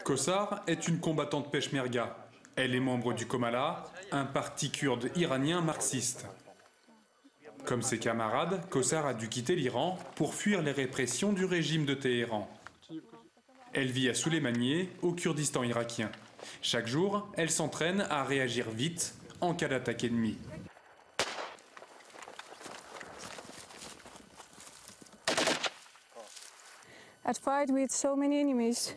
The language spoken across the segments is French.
Kossar est une combattante peshmerga. Elle est membre du Komala, un parti kurde iranien marxiste. Comme ses camarades, Kossar a dû quitter l'Iran pour fuir les répressions du régime de Téhéran. Elle vit à Souleymaniye, au Kurdistan irakien. Chaque jour, elle s'entraîne à réagir vite en cas d'attaque ennemie. At fight with so many enemies,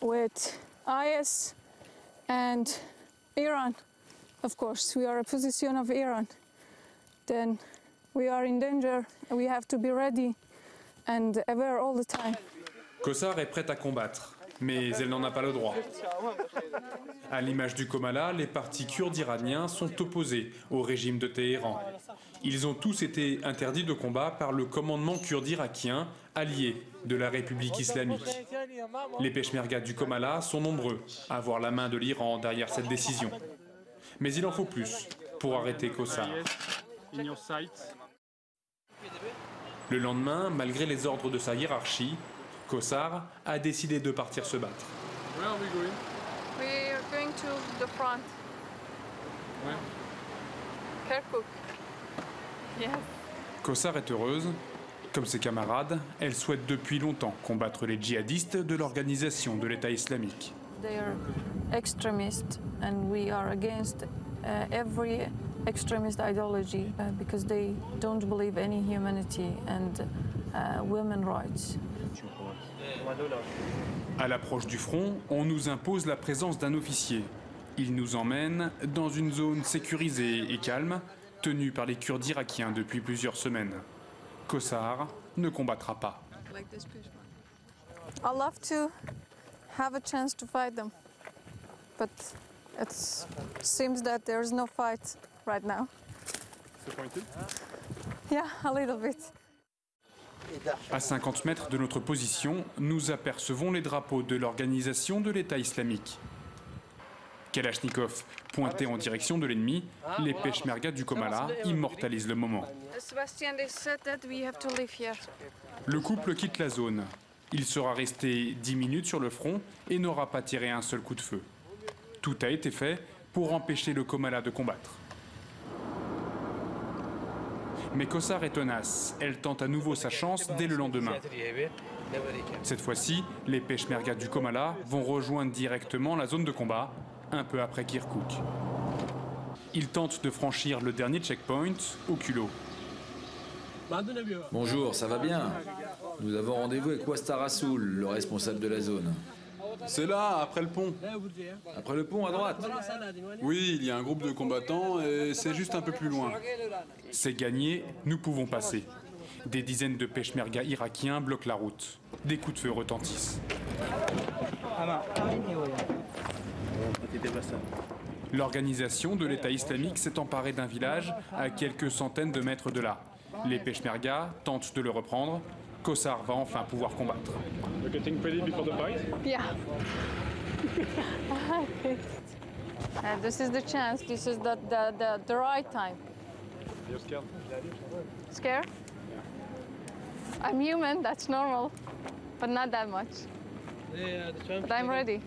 with IS and Iran, of course, we are a position of Iran. Then we are in danger and we have to be ready and aware all the time. Kossar est prête à combattre, mais elle n'en a pas le droit. À l'image du Komala, les partis kurdes iraniens sont opposés au régime de Téhéran. Ils ont tous été interdits de combat par le commandement kurde irakien, allié de la République islamique. Les peshmergas du Komala sont nombreux à avoir la main de l'Iran derrière cette décision. Mais il en faut plus pour arrêter Kossar. Le lendemain, malgré les ordres de sa hiérarchie, Kossar a décidé de partir se battre. We are going to the front. Ouais. Kirkuk. Yes. Kossar est heureuse. Comme ses camarades, elle souhaite depuis longtemps combattre les djihadistes de l'organisation de l'État islamique. They are extremists and we are against every extremist ideology because they don't believe any humanity and women's rights. À l'approche du front, on nous impose la présence d'un officier. Il nous emmène dans une zone sécurisée et calme, tenue par les Kurdes irakiens depuis plusieurs semaines. Kossar ne combattra pas. I love to have a chance to fight them, but it seems that there's no fight right now. Yeah, a little bit. À 50 mètres de notre position, nous apercevons les drapeaux de l'organisation de l'État islamique. Kalachnikov pointé en direction de l'ennemi, les peshmergas du Komala immortalisent le moment. Le couple quitte la zone. Il sera resté 10 minutes sur le front et n'aura pas tiré un seul coup de feu. Tout a été fait pour empêcher le Komala de combattre. Mais Kossar est tenace. Elle tente à nouveau sa chance dès le lendemain. Cette fois-ci, les peshmergas du Komala vont rejoindre directement la zone de combat, un peu après Kirkuk. Ils tentent de franchir le dernier checkpoint au culot. Bonjour, ça va bien? Nous avons rendez-vous avec Wastar Rasoul, le responsable de la zone. C'est là, après le pont. Après le pont, à droite? Oui, il y a un groupe de combattants et c'est juste un peu plus loin. C'est gagné, nous pouvons passer. Des dizaines de peshmergas irakiens bloquent la route. Des coups de feu retentissent. L'organisation de l'État islamique s'est emparée d'un village à quelques centaines de mètres de là. Les peshmergas tentent de le reprendre. Kossar va enfin pouvoir combattre. Yeah. This is the chance. This is the right time. You're scared? Scared? I'm human. That's normal, but not that much. But I'm ready.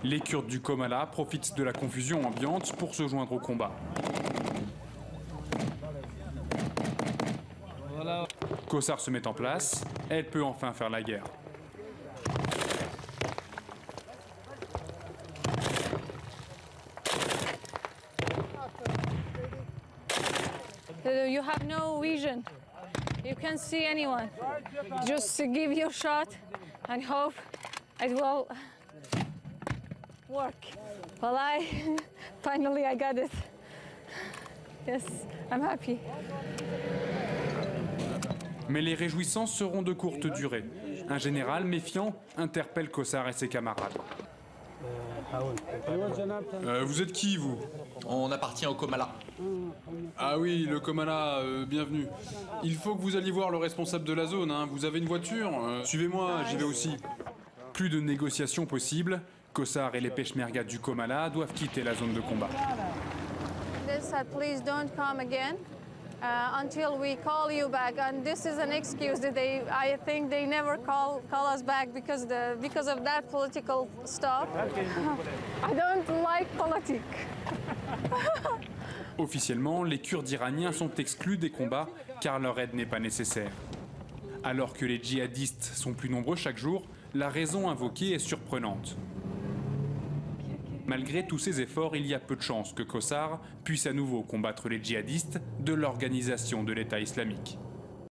Les Kurdes du Komala profitent de la confusion ambiante pour se joindre au combat. Kossar se met en place, elle peut enfin faire la guerre. You have no vision. You can't see anyone. Just give your shot and hope it will work. Well, finally I got it. Yes, I'm happy. Mais les réjouissances seront de courte durée. Un général méfiant interpelle Kossar et ses camarades. Vous êtes qui, vous? On appartient au Komala. Ah oui, le Komala, bienvenue. Il faut que vous alliez voir le responsable de la zone, hein. Vous avez une voiture? Suivez-moi, j'y vais aussi. Plus de négociations possibles. Kossar et les peshmergas du Komala doivent quitter la zone de combat. They said, please don't come again. until we call you back. And this is an excuse that I think they never call us back because of that political stuff. I don't like politics. Officiellement, les Kurdes iraniens sont exclus des combats car leur aide n'est pas nécessaire. Alors que les djihadistes sont plus nombreux chaque jour, la raison invoquée est surprenante. Malgré tous ces efforts, il y a peu de chances que Kossar puisse à nouveau combattre les djihadistes de l'organisation de l'État islamique.